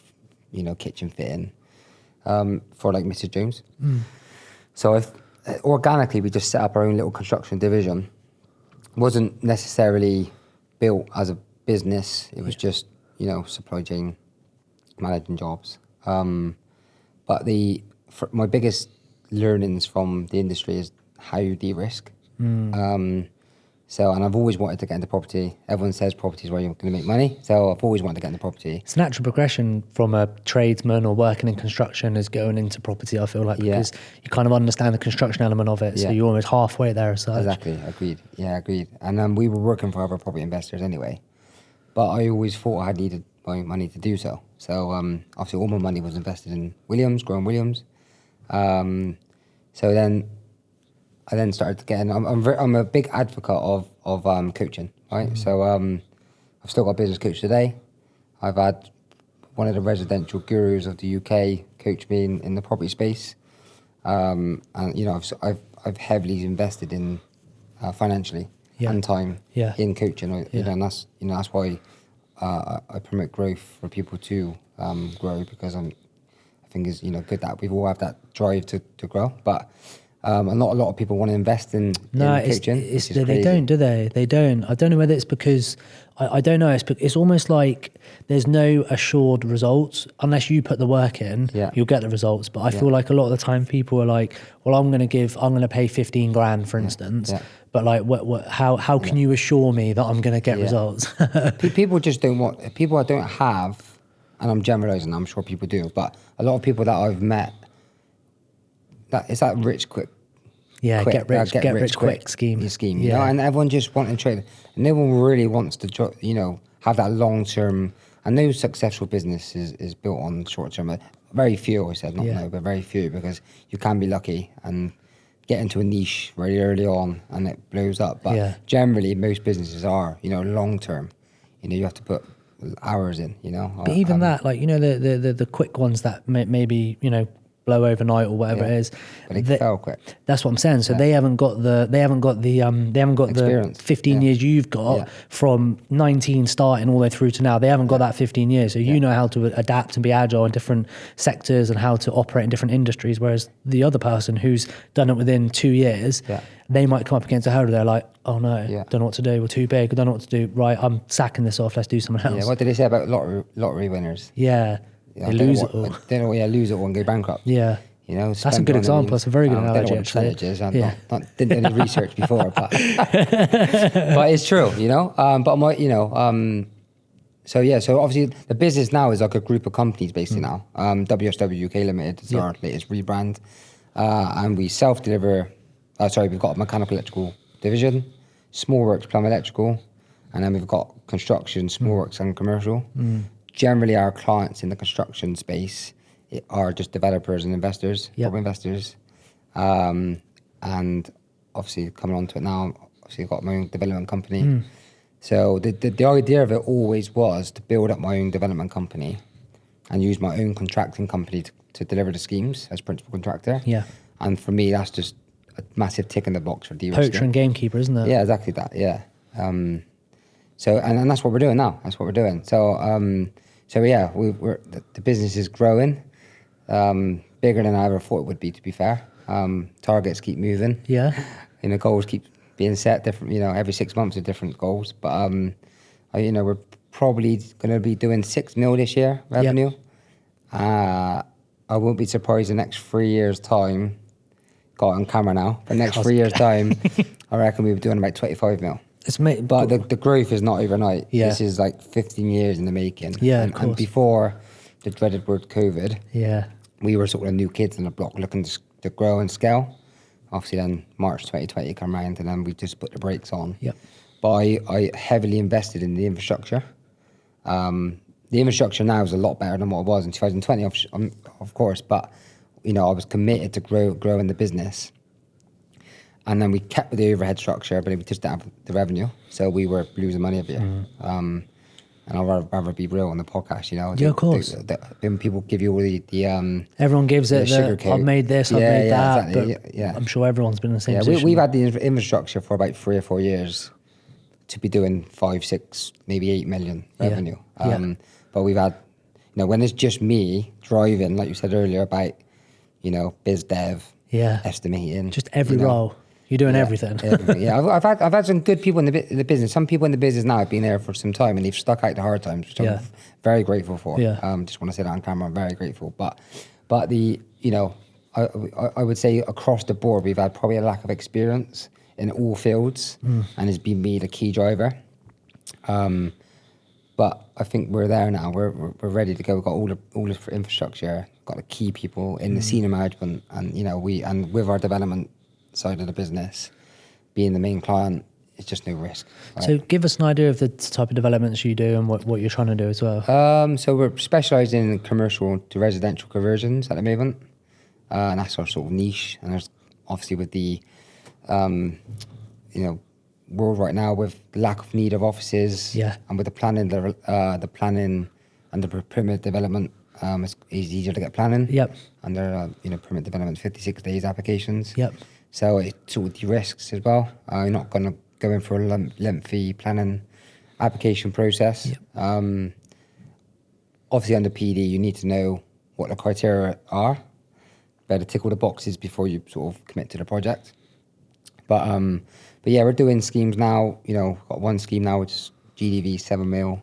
kitchen fitting, for like Mrs. Jones. So organically, we just set up our own little construction division. It wasn't necessarily built as a business. It was just, supply chain, managing jobs. But my biggest learnings from the industry is how you de-risk. And I've always wanted to get into property. Everyone says property is where you're going to make money. So I've always wanted to get into property. It's a natural progression from a tradesman or working in construction is going into property, I feel like, because you kind of understand the construction element of it. So you're almost halfway there as such. Exactly, agreed. Yeah, agreed. And we were working for other property investors anyway. But I always thought I needed my money to do so. So obviously all my money was invested in growing Williams. So then I then started to get in. I'm a big advocate of coaching, right? So I've still got a business coach today. I've had one of the residential gurus of the UK coach me in the property space, and I've heavily invested in financially and time in coaching. And that's why I promote growth for people to grow, because I think it's good that we all have that drive to grow, but. Not a lot of people want to invest in coaching. They don't, do they? They don't. I don't know whether it's because I don't know. It's almost like there's no assured results unless you put the work in. Yeah. You'll get the results. But I feel like a lot of the time people are like, well, I'm going to pay 15 grand, for instance. Yeah. But like, how can you assure me that I'm going to get results? People just don't want. People I don't have, and I'm generalising. I'm sure people do, but a lot of people that I've met. It's that rich quick. Yeah, quick, get rich quick scheme. And everyone just wants to trade. And no one really wants to, have that long term. And no successful business is built on short term. Very few, I said, but very few, because you can be lucky and get into a niche very early on and it blows up. But generally, most businesses are, long term. You have to put hours in. But even that, like the quick ones that maybe blow overnight or whatever it is. But it fell quick. That's what I'm saying. So they haven't got the Experience. the 15 years you've got from 19 starting all the way through to now. They haven't got that 15 years. So you know how to adapt and be agile in different sectors and how to operate in different industries. Whereas the other person who's done it within 2 years, they might come up against a hurdle. They're like, oh no, don't know what to do. We're too big. I don't know what to do. Right, I'm sacking this off. Let's do something else. Yeah, what did they say about lottery winners? Yeah, they lose it all. They don't lose it all and go bankrupt. Yeah. You know, that's a good example. That's a very good analogy. Actually, didn't do any research before, but it's true. You know, so obviously the business now is like a group of companies basically now. WSW UK Limited is our latest rebrand, and we self-deliver. We've got a mechanical electrical division, small works, plumbing electrical, and then we've got construction, small works, and commercial. Generally, our clients in the construction space are just developers and investors, property investors. And obviously coming on to it now, obviously I've got my own development company. So the idea of it always was to build up my own development company and use my own contracting company to deliver the schemes as principal contractor. Yeah. And for me, that's just a massive tick in the box for de-risking. Poacher and gamekeeper, isn't it? Yeah, exactly that, yeah. So that's what we're doing now. That's what we're doing. So the business is growing. Bigger than I ever thought it would be, to be fair. Targets keep moving. Yeah. You know, goals keep being set different, you know, every 6 months are different goals. But, we're probably going to be doing 6 mil this year revenue. I won't be surprised the next 3 years' time, got it on camera now, the next 3 years' time, I reckon we'll be doing about 25 mil. But the growth is not overnight. Yeah. This is like 15 years in the making. Yeah, of course. And before the dreaded word COVID, we were sort of new kids on the block looking to grow and scale. Obviously then March 2020 come around and then we just put the brakes on. Yep. But I heavily invested in the infrastructure. The infrastructure now is a lot better than what it was in 2020, of course, but you know, I was committed to growing the business. And then we kept the overhead structure, but we just didn't have the revenue. So we were losing money every year. And I'd rather be real on the podcast, you know. Yeah, of course. When people give you all the everyone gives it I've made this, I've made that. Exactly. But I'm sure everyone's been in the same position. We've had the infrastructure for about 3 or 4 years to be doing 5, 6, maybe 8 million revenue. But we've had, you know, when it's just me driving, like you said earlier, about, you know, biz dev, estimating. Just every role. You're doing everything. I've had some good people in the business. Some people in the business now have been there for some time and they've stuck out the hard times, which I'm very grateful for. Just want to say that on camera. I'm very grateful. But the, you know, I would say across the board we've had probably a lack of experience in all fields, and it's been me the key driver. But I think we're there now. We're ready to go. We've got all the infrastructure, got the key people in the senior management, and you know and with our development side of the business being the main client, it's just no risk. Right? So give us an idea of the type of developments you do and what you're trying to do as well. So we're specialised in commercial to residential conversions at the moment, and that's our sort of niche. And there's obviously with the world right now with lack of need of offices, and with the planning and the permit development, it's easier to get planning. And there are permit development 56 days applications. So it sort of de-risks as well. You're not going to go in for a lengthy planning application process. Obviously under PD, you need to know what the criteria are. Better tick all the boxes before you sort of commit to the project. But yeah, we're doing schemes now. You know, got one scheme now which is GDV 7 mil.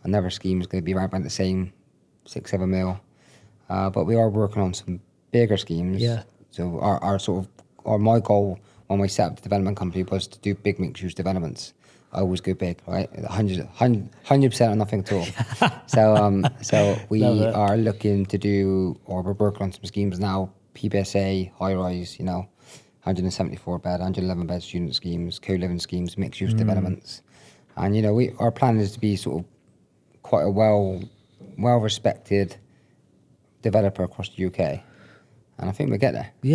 Another scheme is going to be right around the same 6-7 mil. But we are working on some bigger schemes. So my goal when we set up the development company was to do big mixed-use developments. I always go big, right? 100% or nothing at all. So we are looking to do, or we're working on some schemes now, PBSA, high-rise, 174 bed, 111 bed student schemes, co-living schemes, mixed-use developments. And, our plan is to be sort of quite a well-respected developer across the UK. And I think we'll get there. We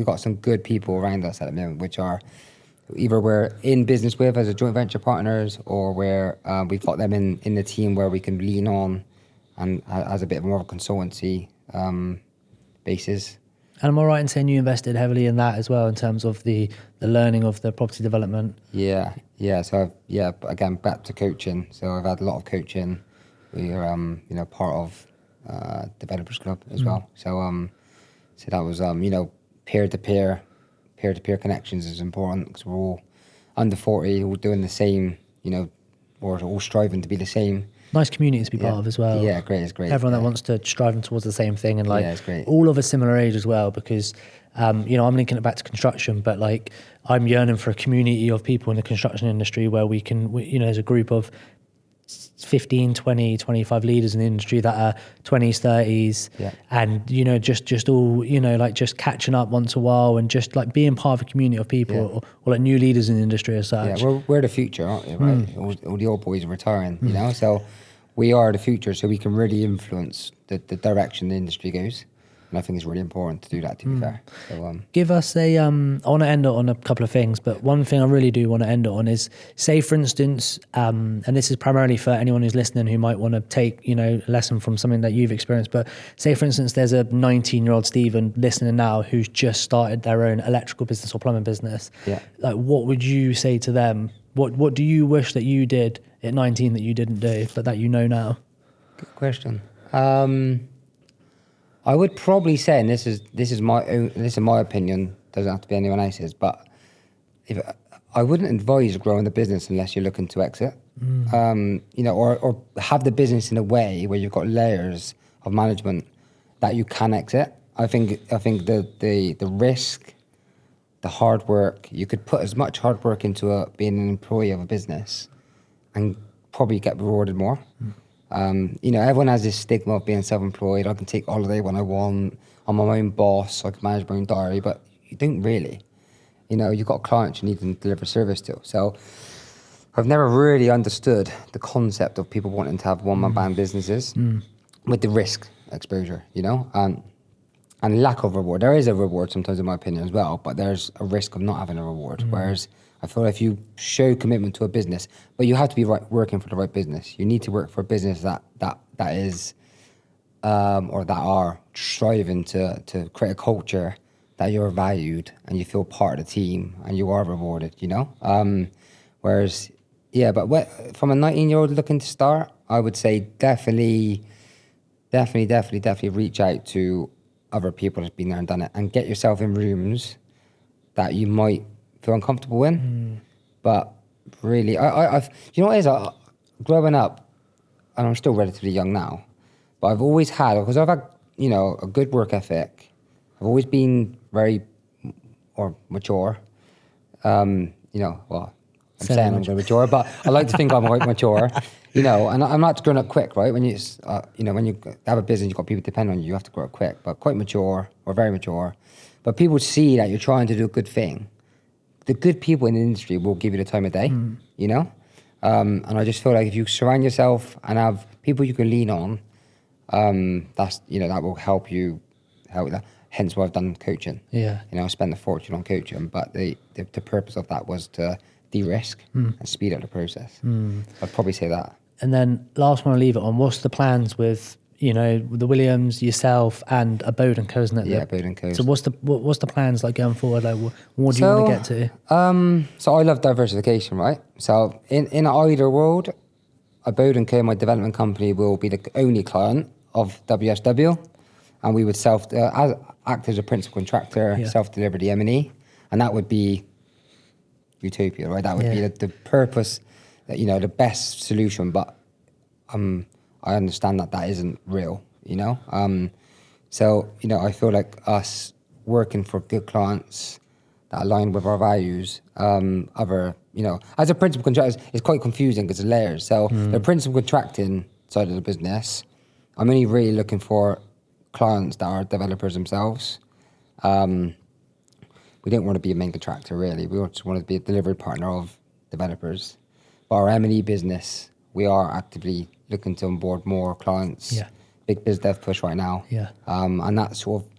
got some good people around us at the moment, which are either we're in business with as a joint venture partners, or we've got them in the team where we can lean on and as a bit more of a consultancy basis. And am I right in saying you invested heavily in that as well, in terms of the learning of the property development? Yeah. So but again, back to coaching. So I've had a lot of coaching. We are part of Developers Club as well. So that was peer-to-peer connections is important, because we're all under 40, all doing the same. We're all striving to be the same. Nice community to be part of as well. Yeah, great. It's great. Everyone that wants to strive towards the same thing, and it's great. all of a similar age as well, because I'm linking it back to construction, but I'm yearning for a community of people in the construction industry where we can, there's a group of 15, 20, 25 leaders in the industry that are 20s, 30s, and just all just catching up once a while, and just being part of a community of people, or new leaders in the industry as such. Yeah, we're the future, aren't we? Right? All the old boys are retiring, so we are the future, so we can really influence the direction the industry goes. And I think it's really important to do that, to be fair. So, give us I want to end it on a couple of things, but one thing I really do want to end it on is, say for instance, and this is primarily for anyone who's listening who might want to take, a lesson from something that you've experienced, but say for instance, there's a 19-year-old Stephen listening now who's just started their own electrical business or plumbing business. Yeah. What would you say to them? What do you wish that you did at 19 that you didn't do, but that you know now? Good question. I would probably say, and this is my opinion, doesn't have to be anyone else's, but I wouldn't advise growing the business unless you're looking to exit. Or have the business in a way where you've got layers of management that you can exit. I think the risk, the hard work, you could put as much hard work into being an employee of a business and probably get rewarded more. Everyone has this stigma of being self-employed. I can take holiday when I want. I'm my own boss. I can manage my own diary, but you don't really. You've got clients you need to deliver service to. So I've never really understood the concept of people wanting to have one-man band businesses with the risk exposure, and lack of reward. There is a reward sometimes, in my opinion, as well, but there's a risk of not having a reward. Whereas I feel like if you show commitment to a business, but you have to be working for the right business. You need to work for a business that is, or that are striving to create a culture that you're valued and you feel part of the team and you are rewarded, Whereas, but from a 19-year-old looking to start, I would say definitely reach out to other people that's been there and done it, and get yourself in rooms that you might feel uncomfortable in. But really, I've what it is, growing up, and I'm still relatively young now, but I've always had, because I've had a good work ethic. I've always been very mature. I'm saying I'm going to mature, but I like to think I'm quite mature. And I'm not growing up quick, right? When you have a business, you've got people depend on you. You have to grow up quick, but quite mature or very mature. But people see that you're trying to do a good thing. The good people in the industry will give you the time of day, And I just feel like if you surround yourself and have people you can lean on, that will help you. Hence why I've done coaching. Yeah. I spent a fortune on coaching, but the purpose of that was to de-risk and speed up the process. I'd probably say that. And then last one I'll leave it on, what's the plans with, the Williams, yourself, and Abode & Co, isn't it? Yeah, Abode & Co. So what's the plans going forward? What do you want to get to? So I love diversification, right? So in either world, Abode & Co, my development company, will be the only client of WSW, and we would act as a principal contractor, self-deliver the M&E, and that would be utopia, right? That would be the purpose, the best solution, but I understand that isn't real, So, I feel like us working for good clients that align with our values, as a principal contractor, it's quite confusing because of layers. So the principal contracting side of the business, I'm only really looking for clients that are developers themselves. We don't want to be a main contractor, really. We just want to be a delivery partner of developers. But our M&E business, we are actively looking to onboard more clients. Yeah. Big biz dev push right now. Yeah. And that's sort of,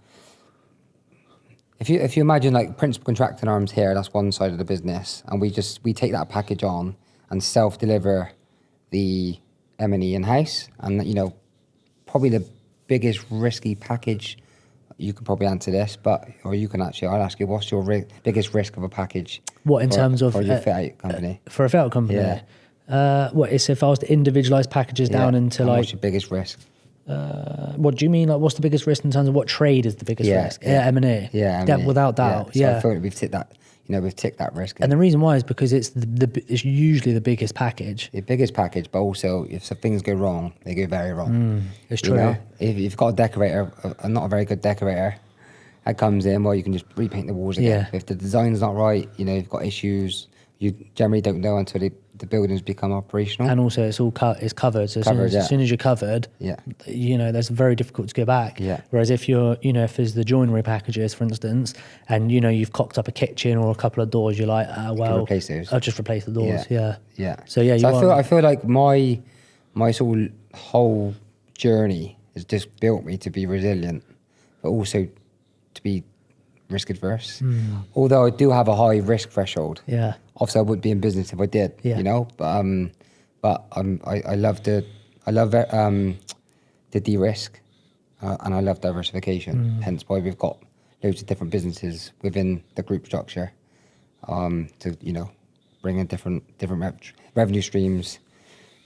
if you imagine like principal contracting arms here, that's one side of the business, and we take that package on and self-deliver the M&E in-house, and probably the biggest risky package you could probably answer this, or you can actually, I'll ask you, what's your biggest risk of a package? What, in terms of... For your fit-out company? For a fit-out company? Yeah. What, is if I was to individualize packages down into and like... What's your biggest risk? What do you mean? Like, what's the biggest risk in terms of what trade is the biggest risk? M&A. Yeah, without doubt. So I feel like we've ticked that risk. And the reason why is because it's it's usually the biggest package. The biggest package, but also if some things go wrong, they go very wrong. It's true. Know? If you've got a decorator, not a very good decorator, that comes in, well, you can just repaint the walls again. Yeah. If the design's not right, you've got issues, you generally don't know until the buildings become operational. And also it's all it's covered. So as soon as you're covered, that's very difficult to go back. Yeah. Whereas if you're, if there's the joinery packages, for instance, and you've cocked up a kitchen or a couple of doors, you're like, well, replace those. I'll just replace the doors. Yeah. So I feel like my sort of whole journey has just built me to be resilient, but also to be risk adverse. Although I do have a high risk threshold. Yeah. Obviously, I wouldn't be in business if I did. Yeah. But I love the de-risk, and I love diversification. Hence why we've got loads of different businesses within the group structure, to bring in different revenue streams.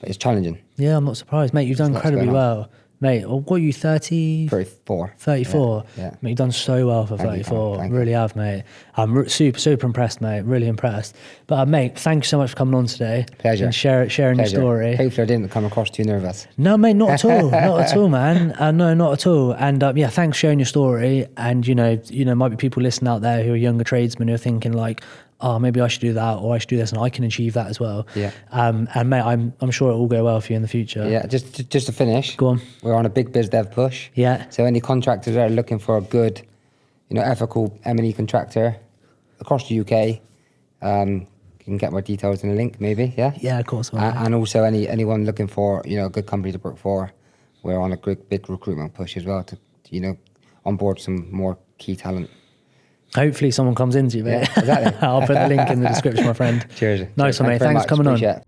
But it's challenging. Yeah, I'm not surprised, mate. You've done incredibly well. Mate, what are you, 30? 34. 34? Yeah. Mate, you've done so well for 34. Thank you. Really have, mate. I'm super impressed, mate. Really impressed. But, mate, thank you so much for coming on today. Pleasure. And sharing your story. Hopefully I didn't come across too nervous. No, mate, not at all. Not at all, man. No, not at all. And, thanks for sharing your story. And, might be people listening out there who are younger tradesmen who are thinking like, oh, maybe I should do that, or I should do this, and I can achieve that as well. Yeah. And mate, I'm sure it will go well for you in the future. Yeah. Just to finish. Go on. We're on a big biz dev push. Yeah. So any contractors that are looking for a good, ethical M&E contractor across the UK, you can get more details in the link, maybe. Yeah. Yeah, of course. And also anyone looking for a good company to work for, we're on a big recruitment push as well to onboard some more key talent. Hopefully someone comes into you, mate. Yeah, exactly. I'll put the link in the description, my friend. Cheers. Nice one, mate. Thanks for coming on.